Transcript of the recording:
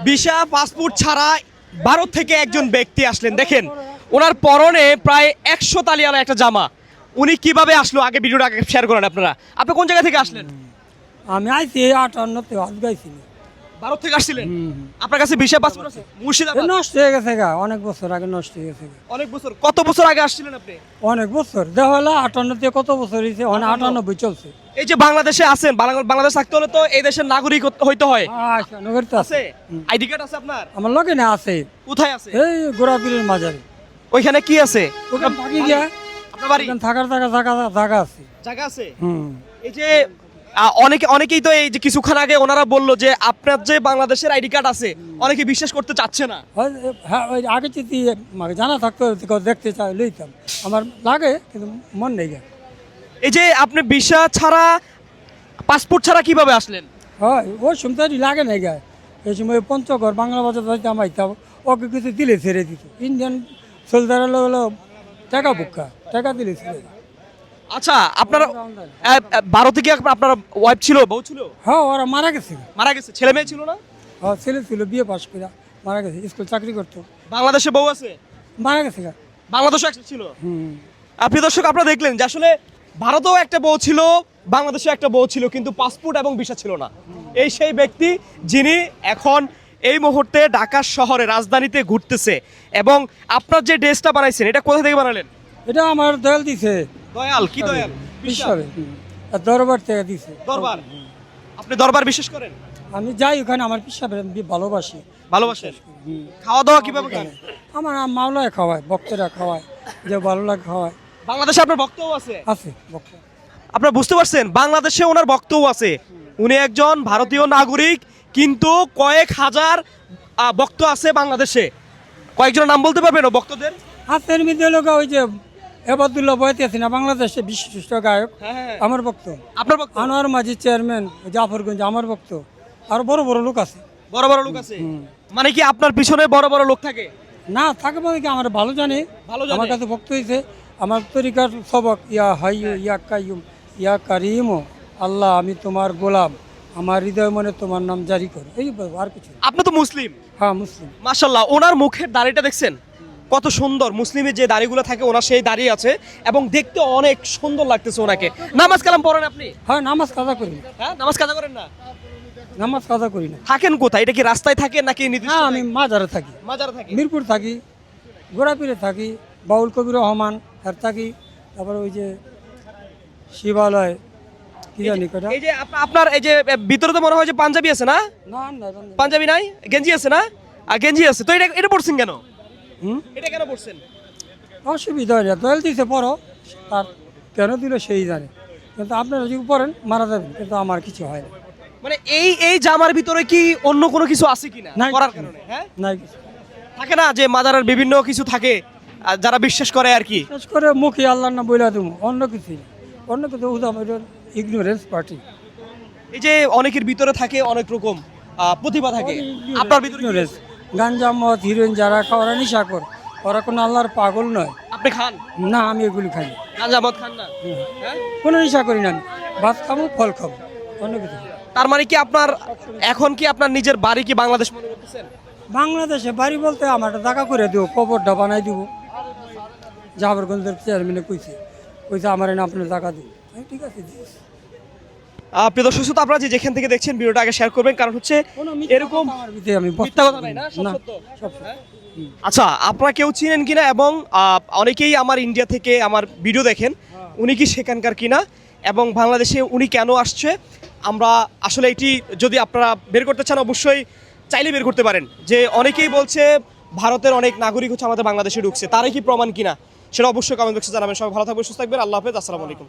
Visa passport ছাড়া ভারত থেকে একজন ব্যক্তি আসলেন, দেখেন ওনার পরনে প্রায় 100 তালিয়ালা একটা জামা। উনি কিভাবে আসলো আগে ভিডিওটা আগে শেয়ার করেন আপনারা। আপনি কোন জায়গা থেকে আসলেন? আমি আইছি 58-তে হাত গাইছি। ভারত থেকে আসছিলেন? আপনার কাছে ভিসা পাসপোর্ট আছে? মুর্শিদাবাদ নষ্ট হয়ে গেছে গা, অনেক বছর আগে নষ্ট হয়ে গেছে গা। অনেক বছর। কত বছর আগে আসছিলেন আপনি? অনেক বছর দেওয়ালা 58-তে কত বছর হয়েছে, 98 চলছে। এই যে বাংলাদেশে আছেন, বাংলাদেশ থাকতে হলে তো এই দেশের নাগরিক হইতে হয়। আচ্ছা, নগরীতে আছে। আছে আইডি কার্ড আছে আপনার? আমার লগে না আছে। কোথায় আছে? এই গোড়াপীরের মাজারে। ওইখানে কি আছে? ওখানে থাকি গিয়া, আপনার বাড়ি? ওখানে থাকার জায়গা আছে। জায়গা আছে? হুম। এই যে অনেকেই তো এই যে কিছুক্ষণ আগে ওনারা বললো যে আপনার যে বাংলাদেশের আইডি কার্ড আছে, অনেকে বিশ্বাস করতে চাচ্ছে না। হ্যাঁ, ওই আগে যদি জানা থাকতো দেখতে চাই লইতাম, আমার লাগে কিন্তু মন নেই গা। এই যে আপনি ভিসা ছাড়া পাসপোর্ট ছাড়া কিভাবে আসলেন? হয় ওই সময় লাগে নাই গা। এই সময় পঞ্চগড় বাংলা বাজার যাইতাম আইতাম, ওকে কিছু দিলে ছেড়ে দিত। ইন্ডিয়ান সোলজার হলো টাকা বুক্কা, টাকা দিলে ছেড়ে দিত। আচ্ছা, আপনারা ভারতে কি আপনার ওয়াইফ ছিল, বউ ছিল? হ্যাঁ, ওরা মারা গেছে। মারা গেছে? ছেলে মেয়ে ছিল না? হ্যাঁ, ছেলে ছিল, বিয়ে পাশ করে মারা গেছে, স্কুল চাকরি করতো। বাংলাদেশে বউ আছে? মারা গেছে গা। বাংলাদেশে একটা ছিল? হুম। আপনি দর্শক আপনারা দেখলেন যে আসলে ভারতেও একটা বউ ছিল, বাংলাদেশেও একটা বউ ছিল, কিন্তু পাসপোর্ট এবং ভিসা ছিল না। এই সেই ব্যক্তি যিনি এখন এই মুহূর্তে ঢাকা শহরে রাজধানীতে ঘুরতেছে। এবং আপনার যে ড্রেসটা বানাইছেন, এটা কোথা থেকে বানালেন? এটা আমার দয়াল দিছে। দয়াল? কি দয়াল? বিশ্বাবে দরবার থেকে দিছে। দরবার? আপনি দরবার বিশ্বাস করেন? আমি যাই ওখানে, আমার পিসাবে ভালোবাসি। ভালোবাসেন? খাওয়া দাওয়া কিভাবে করেন? আমার মাওলায় খাওয়ায়, ভক্তরা খাওয়ায়, যে ভালো লাগে খাওয়ায়। বাংলাদেশে আপনার বক্তব্য আছে? আছে ভক্ত। আপনারা বুঝতে পারছেন, বাংলাদেশে ওনার বক্তব্য আছে। উনি একজন ভারতীয় নাগরিক, কিন্তু কয়েক হাজার ভক্ত আছে বাংলাদেশে। কয়েকজনের নাম বলতে পারবেন ভক্তদের? হাতের মধ্যে লোক ওই যে এবাদুল্লাহ বয়তে আছে না, বাংলাদেশে বিশিষ্ট গায়ক, হ্যাঁ। আমার ভক্ত। আপনার ভক্ত? আনোয়ার মাঝি চেয়ারম্যান জাফরগঞ্জ, আমার ভক্ত। আর বড় বড় লোক আছে। বড় বড় লোক আছে? মানে কি আপনার পিছনে বড় বড় লোক থাকে? না থাকে বলে কি, আমার ভালো জানে, ভালো জানে? আমার কাছে ভক্ত হয়েছে। আমার তরিকার সবক ইয়া হাইয়ু ইয়া কাইয়ুম ইয়া কারিম, আল্লাহ আমি তোমার গোলাম, আমার হৃদয় মনে তোমার নাম জারি করো, এই আর কিছু না। আপনি তো মুসলিম? হ্যাঁ, মুসলিম। মাশাআল্লাহ, ওনার মুখের দাড়িটা দেখছেন কত সুন্দর। মুসলিমের যে দাড়িগুলো থাকে ওনার সেই দাড়ি আছে, এবং দেখতে অনেক সুন্দর লাগতেছে ওনাকে। নামাজ কালাম পড়েন আপনি? হ্যাঁ, নামাজ কাজা করি। হ্যাঁ, নামাজ কাজা করেন না? নামাজ কাজা করি না। থাকেন কোথায়? এটা কি রাস্তায় থাকেন নাকি নির্দিষ্ট? হ্যাঁ, আমি মাজারে থাকি, মাজারে থাকেন? মিরপুর থাকি, গোড়াপীরে থাকি, বাউল কবির রহমান আর থাকি। তারপরে ওই যে শিবালয়, কি জানি কটা। এই যে আপনার এই যে ভিতরে তো মনে হয় যে পাঞ্জাবি আছে না? না না, পাঞ্জাবি নাই, গেঞ্জি আছে না? আর গেঞ্জি আছে তো, এটা পড়ছেন কেন? এটা কেন পড়ছেন? অসুবিধা হয় না, দয়াল দিছে পড়ো, তার কেন দিল সেই জানে। কিন্তু আপনারা যদি পড়েন মারা যাবেন, কিন্তু আমার কিছু হয় না। মানে এই জামার ভিতরে কি অন্য কোনো কিছু আছে কিনা নাই, করার কারণে? হ্যাঁ, নাই কিছু। থাকে না যে মাজারের বিভিন্ন কিছু থাকে, আর যারা বিশ্বাস করে আর কি। বিশেষ করে মুখে আল্লাহর নাম বইলা দেবো, অন্য কিছুই না। অন্য কিছু ইগনোরেন্স পার্টি। এই যে অনেকের ভিতরে থাকে অনেক রকম প্রতিভা থাকে, আপনার ভিতরে কি আছে? গাঞ্জা মদ হিরোইন যারা খাওয়া, ওরা নিশা কর, ওরা কোনো আল্লাহর পাগল নয়। আপনি খান? না, আমি এগুলি খাই না। গাঁজা মদ খান না? হ্যাঁ, কোনো নেশা করি না আমি। ভাত খাবো, ফল খাবো, অন্য কিছু না। তার মানে কি আপনার এখন কি আপনার নিজের বাড়ি কি বাংলাদেশ মনে করতেছেন? বাংলাদেশে বাড়ি বলতে আমার একটা জায়গা করে দিব, কবরটা বানাই দিব। জাফরগঞ্জের চেয়ারম্যানে কইছে আমার এনে আপনার জায়গা দিব। ঠিক আছে, দিয়েছি। প্রিয় দর্শক শ্রোতা, আপনারা যেখান থেকে দেখছেন ভিডিওটা আগে শেয়ার করবেন, কারণ হচ্ছে এরকম আমার ভিতরে আমি মিথ্যা কথা নাই না, সব না, সত্য। সব হ্যাঁ? আচ্ছা, আপনারা কেউ চিনেন কিনা, এবং অনেকেই আমার ইন্ডিয়া থেকে আমার ভিডিও দেখেন, উনি কি সেখানকার কিনা, এবং বাংলাদেশে উনি কেন আসছে, আমরা আসলে এটি যদি আপনারা বের করতে চান অবশ্যই চাইলে বের করতে পারেন। যে অনেকেই বলছে ভারতের অনেক নাগরিক হচ্ছে আমাদের বাংলাদেশে ঢুকছে, তারাই কি প্রমাণ কিনা সেটা অবশ্যই কমেন্ট বক্সে জানাবেন। সবাই ভালো থাকবেন, সুস্থ থাকবেন, আল্লাহ হাফেজ, আসসালামু আলাইকুম।